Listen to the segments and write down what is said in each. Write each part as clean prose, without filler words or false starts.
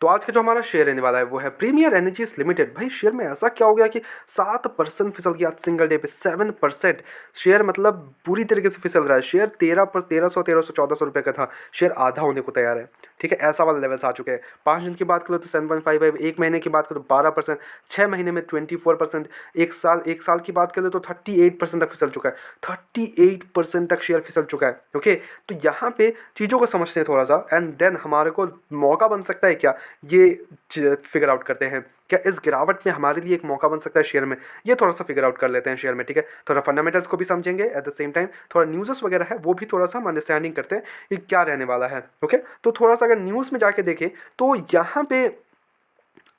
तो आज का जो हमारा शेयर रहने वाला है वो है प्रीमियर एनर्जीज लिमिटेड। भाई शेयर में ऐसा क्या हो गया कि 7% फिसल गया आज सिंगल डे पे। 7% शेयर मतलब पूरी तरीके से फिसल रहा है। शेयर 1300 1400 1400 रुपये का था, शेयर आधा होने को तैयार है। ठीक है, ऐसा वाला लेवल्स आ चुके हैं। 5 दिन की बात करो तो 7.55, एक महीने की बात करो तो 12%, 6 महीने में 24%, एक साल की बात करें तो 38% तक फिसल चुका है। 38% तक शेयर फिसल चुका है। ओके, तो यहाँ पे चीज़ों को समझते हैं थोड़ा सा, एंड देन हमारे को मौका बन सकता है क्या, ये फिगर आउट करते हैं। क्या इस गिरावट में हमारे लिए एक मौका बन सकता है शेयर में, ये थोड़ा सा फिगर आउट कर लेते हैं शेयर में। ठीक है, थोड़ा फंडामेंटल्स को भी समझेंगे, एट द सेम टाइम थोड़ा न्यूज़ वगैरह है वो भी थोड़ा सा हम अंडरस्टैंडिंग करते हैं कि क्या रहने वाला है। ओके, तो थोड़ा सा अगर न्यूज़ में जाके देखें तो यहाँ पे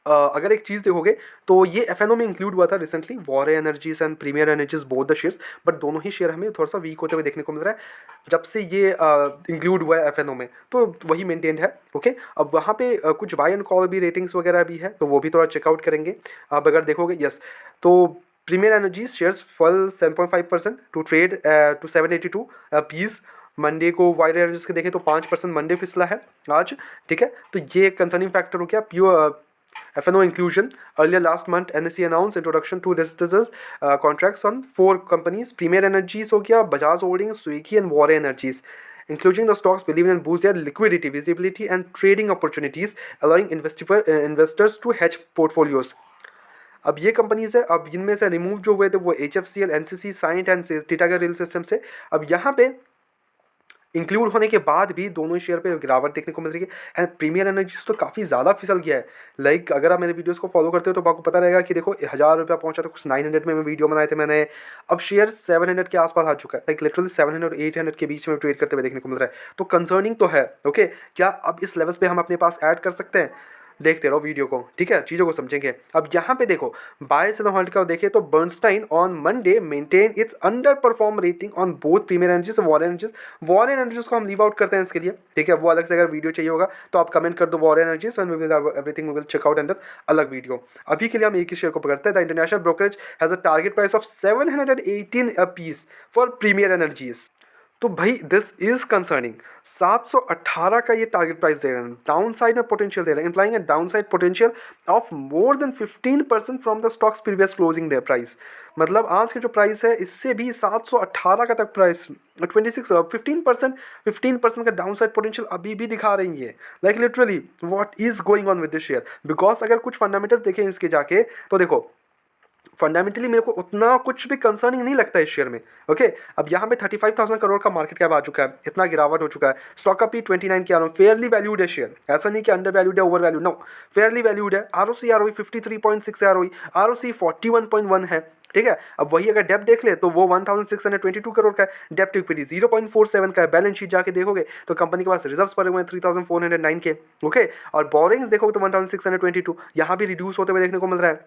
अगर एक चीज़ देखोगे तो ये एफएनओ में इंक्लूड हुआ था recently, Waaree Energies and Premier Energies both the shares, but दोनों ही शेयर हमें थोड़ा सा वीक होते हुए देखने को मिल रहा है जब से ये इंक्लूड हुआ है एफएनओ में, तो वही मेंटेन्ड है। ओके, अब वहाँ पे कुछ बाय एंड कॉल भी रेटिंग्स वगैरह भी है, तो वो भी थोड़ा चेकआउट करेंगे। अब अगर देखोगे यस, तो premiere energies shares fall 7.5% to trade to 782 piece. Monday को वायर एनर्जीज के देखें तो 5% मंडे फिसला है आज। ठीक है, तो ये एक कंसर्निंग फैक्टर हो गया। Pure FNO inclusion. Earlier last month, NSE announced introduction to distributors contracts on 4 companies: Premier Energies हो गया, Bajaj Holdings, Swiggy and Warre Energies. Including the stocks believe in boost their liquidity, visibility and trading opportunities, allowing investors to hedge portfolios. अब ये companies है, अब इनमें से remove जो हुए थे वो HFCL, NCC, Cyient and Titagarh Rail System से। अब यहाँ पे इंक्लूड होने के बाद भी दोनों शेयर पे गिरावट देखने को मिल रही है। एंड प्रीमियर एनर्जीज तो काफ़ी ज़्यादा फिसल गया है। लाइक अगर आप मेरे वीडियोस को फॉलो करते हो तो आपको पता रहेगा कि देखो 1000 रुपया पहुंचा था, कुछ 900 में वीडियो बनाए थे मैंने। अब शेयर 700 के आसपास आ चुका है। लाइक लिटरली 700 और 800 के बीच में ट्रेड करते हुए देखने को मिल रहा है। तो कंसर्निंग तो है। ओके, क्या अब इस लेवल्स पे हम अपने पास ऐड कर सकते हैं? देखते रहो वीडियो को, ठीक है, चीज़ों को समझेंगे। अब यहाँ पे देखो बाय सेल होल्ड का देखें तो Bernstein on Monday maintain its under perform rating on both Premier Energies और वॉर एनर्जीज। वॉर एनर्जीज को हम लीव आउट करते हैं इसके लिए। ठीक है, वो अलग से अगर वीडियो चाहिए होगा तो आप कमेंट कर दो Waaree Energies and we will everything we will check out under अलग वीडियो। अभी के लिए हम एक ही शेयर को पकड़ते हैं। The international brokerage has a target price of 718 a piece for Premier Energies. तो भाई दिस इज कंसर्निंग। 718 का ये टारगेट प्राइस दे रहे हैं, डाउन साइड में पोटेंशियल दे रहे हैं, implying a downside potential of more than 15% from the stocks previous closing their price. मतलब आज के जो प्राइस है इससे भी 718 का तक प्राइस 15% का डाउन साइड पोटेंशियल अभी भी दिखा रही है। Like literally what is going on with this share. Because अगर कुछ फंडामेंटल्स देखें इसके जाके तो देखो फंडामेंटली मेरे को उतना कुछ भी कंसर्निंग नहीं लगता है इस शेयर में। ओके, अब यहाँ पे 35,000 करोड़ का मार्केट कैप आ चुका है, इतना गिरावट हो चुका है। स्टॉक का P 29 के अराउंड फेयरली वैल्यूड है शेयर, ऐसा नहीं कि अंडर वैल्यूड है, over valued, no, fairly valued है। ROE 53.6 है, ROE 41.1 है। ठीक है, अब वही अगर डेप्ट देख ले तो वो 1622 करोड़ का है, डेप्ट इक्विटी 0.47 का है। बैलेंस शीट जाके देखोगे तो कंपनी के पास रिजर्व्स पड़े हुए हैं 3409 के। ओके, और बोरिंग्स देखोगे तो 1622, यहाँ भी रिड्यूस होते हुए देखने को मिल रहा है।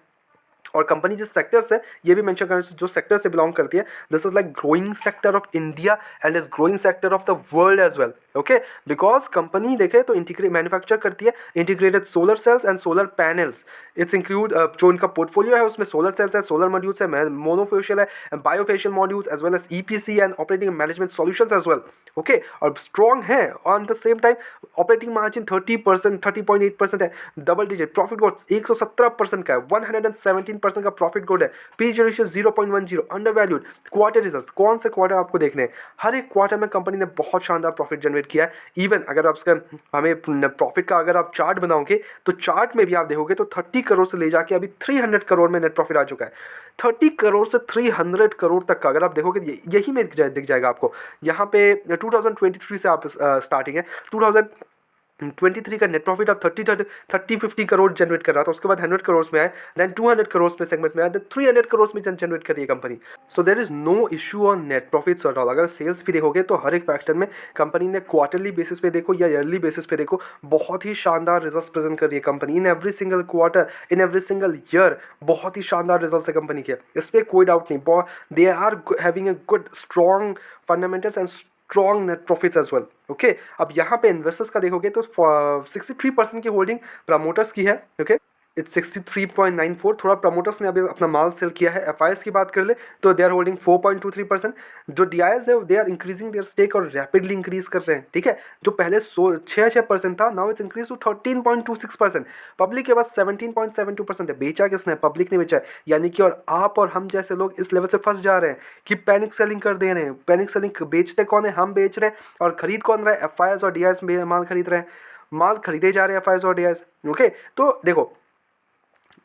और कंपनी जिस सेक्टर से, ये भी मेंशन करना, जो सेक्टर से बिलोंग करती है, this is like growing sector of India and is growing sector of the world as well. Okay, because company देखे तो इंटीग्रेट मैन्युफैक्चर करती है integrated solar cells and solar panels. It's include जो इनका portfolio है उसमें सोलर सेल्स है, solar modules है, मोनोफेशियल है, bifacial modules as well as EPC and operating management solutions as well. Okay, और स्ट्रॉन्ग है on the same time. Operating margin 30%, 30.8% है। डबल डिजिट प्रॉफिट ग्रोथ 117% का है, 117% का प्रॉफिट ग्रोथ है। P E ratio 0.10, undervalued. Quarter results, कौन से quarter आपको देखने हैं? हर एक क्वार्टर में कंपनी ने बहुत शानदार प्रॉफिट जनरेट किया है। इवन अगर आप इसका हमें प्रॉफिट का अगर आप चार्ट बनाओगे तो चार्ट में भी आप देखोगे तो 30 करोड़ से ले जाके अभी 300 करोड़ में नेट प्रॉफिट आ चुका है। 30 करोड़ से 300 करोड़ तक का अगर आप देखोगे यही में दिख जाएगा आपको। यहाँ पे 2023 से आप स्टार्टिंग है, 2023 का नेट प्रॉफिट आप 30-50 करोड़ जनरेट कर रहा था, उसके बाद 100 करोड़ में आए, देन 200 करोड़ में सेगमेंट में आए, देन 300 करोड़ में जनरेट कर रही है company. So there is no issue on net profits at all. अगर सेल्स भी देखोगे तो हर एक फैक्टर में कंपनी ने क्वार्टरली बेसिस पे देखो या ईयरली बेसिस पे देखो बहुत ही शानदार रिजल्ट्स प्रेजेंट कर रही है company. In every single quarter, in every single year बहुत ही शानदार रिजल्ट्स है कंपनी के, इस पर कोई डाउट नहीं। They are having a good strong fundamentals and strong net profits as well. Okay, अब यहाँ पे इन्वेस्टर्स का देखोगे तो 63% की होल्डिंग प्रमोटर्स की है। Okay, it's 63.94। थोड़ा प्रमोटर्स ने अभी अपना माल सेल किया है। एफ की बात कर ले तो दे आर होल्डिंग 4.23%। जो डी है they are increasing their stake और रैपिडली इंक्रीज कर रहे हैं, ठीक है। जो पहले 6% था, now it's increase to 13.26%। Public के पास 17.72% है। बेचा किसने? पब्लिक ने बेचा है। यानी कि और आप और हम जैसे लोग इस लेवल से फंस जा रहे हैं कि पैनिक सेलिंग कर दे रहे हैं। पैनिक सेलिंग बेचते कौन है? हम बेच रहे हैं। और खरीद कौन रहा है? एफ और डी माल खरीद रहे हैं। माल खरीदे जा रहे हैं एफ और डी। ओके, तो देखो,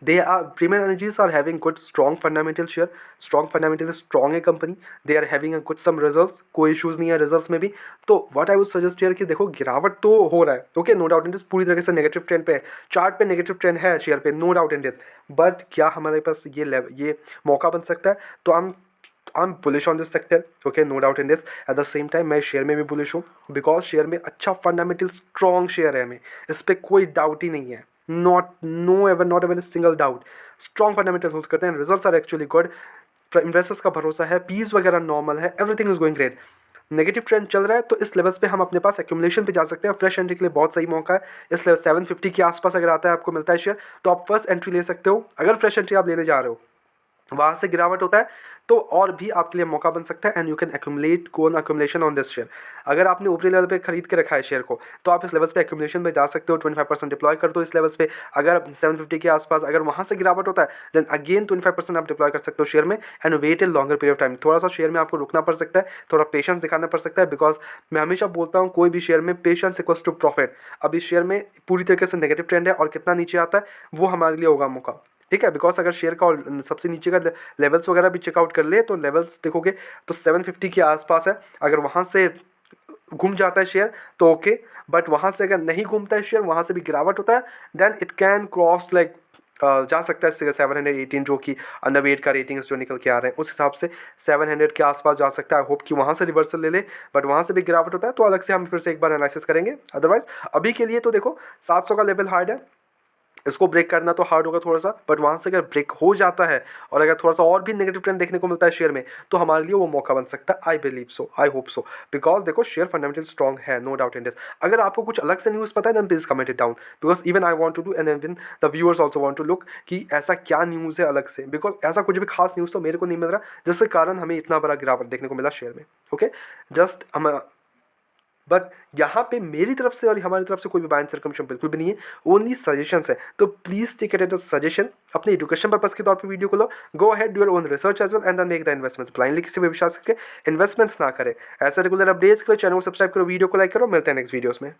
Premier Energies are having good strong fundamental share, strong fundamental, strong है कंपनी। They are having a good some results, कोई इश्यूज नहीं है रिजल्ट्स में भी। तो what I would suggest here कि देखो गिरावट तो हो रहा है, okay, no doubt in this, पूरी तरीके से नेगेटिव ट्रेंड पे है। चार्ट पे नेगेटिव ट्रेंड है शेयर पे, no doubt in this. But क्या हमारे पास ये मौका बन सकता है? तो I am bullish on this sector, okay, no doubt in this. At the same time मैं शेयर में भी बुलिश हूँ, बिकॉज शेयर में अच्छा फंडामेंटल स्ट्रॉन्ग शेयर है, हमें इस पर कोई डाउट ही नहीं है। not even a single doubt। Strong fundamental hold करते हैं, results are actually good, investors का भरोसा है, पीस वगैरह नॉर्मल है, everything is going great. Negative trend चल रहा है तो इस लेवल्स पे हम अपने पास एक्यूमुलेशन पे जा सकते हैं। फ्रेश एंट्री के लिए बहुत सही मौका है। इस लेवल 750 के आसपास अगर आता है, आपको मिलता है शेयर, तो आप फर्स्ट एंट्री ले सकते हो। अगर फ्रेश एंट्री आप लेने जा रहे हो, वहाँ से गिरावट होता है तो और भी आपके लिए मौका बन सकता है। And you can accumulate gone accumulation on this share. अगर आपने ऊपरी लेवल पे खरीद के रखा है शेयर को, तो आप इस लेवल्स पे एक्यूमुलेशन में जा सकते हो। 25% डिप्लॉय कर दो इस लेवल्स पे। अगर 750 के आसपास अगर वहाँ से गिरावट होता है, देन अगेन 25% आप डिप्लॉय कर सकते हो शेयर में। And wait a longer period of time. थोड़ा सा शेयर में आपको रुकना पड़ सकता है, थोड़ा पेशेंस दिखाना पड़ सकता है, बिकॉज मैं हमेशा बोलता हूँ कोई भी शेयर में पेशेंस इक्वल्स टू प्रॉफिट। अब इस शेयर में पूरी तरीके से नेगेटिव ट्रेंड है और कितना नीचे आता है वो हमारे लिए होगा मौका, ठीक है। बिकॉज अगर शेयर का सबसे नीचे का लेवल्स वगैरह भी चेकआउट कर ले तो लेवल्स देखोगे तो 750 के आसपास है। अगर वहाँ से घूम जाता है शेयर तो ओके, बट वहाँ से अगर नहीं घूमता है शेयर, वहाँ से भी गिरावट होता है, then it can cross like जा सकता है 718, जो कि अंडरवेट का रेटिंग्स जो निकल के आ रहे हैं उस हिसाब से 700 के आसपास जा सकता है। आई होप कि वहाँ से रिवर्सल ले ले, बट वहाँ से भी गिरावट होता है तो अलग से हम फिर से एक बार एनालिसिस करेंगे। अदरवाइज अभी के लिए तो देखो 700 का लेवल हार्ड है, इसको ब्रेक करना तो हार्ड होगा थोड़ा सा, बट वहाँ से अगर ब्रेक हो जाता है और अगर थोड़ा सा और भी नेगेटिव ट्रेंड देखने को मिलता है शेयर में, तो हमारे लिए वो मौका बन सकता है। I believe so, I hope so, because देखो शेयर फंडामेंटल स्ट्रॉन्ग है, नो डाउट इन दिस। अगर आपको कुछ अलग से न्यूज़ पता है, then please comment it down, because even I want to do and even the viewers also want to look कि ऐसा क्या न्यूज़ है अलग से, बिकॉज ऐसा कुछ भी खास न्यूज़ तो मेरे को नहीं मिल रहा जिसके कारण हमें इतना बड़ा गिरावट देखने को मिला शेयर में, ओके। जस्ट हम बट यहाँ पे मेरी तरफ से और हमारी तरफ से कोई भी बाइंग सरकमशन बिल्कुल भी नहीं है, ओनली सजेशंस है। तो please take it as a suggestion, अपने एजुकेशन पर्पस के तौर पे वीडियो को लो, go ahead do your own research as well and then make the investments. Blindly किसी पे विश्वास करके इन्वेस्टमेंट्स ना करें। ऐसे रेगुलर अपडेट्स के लिए चैनल को सब्सक्राइब करो, वीडियो को लाइक करो। मिलते हैं नेक्स्ट वीडियोस में।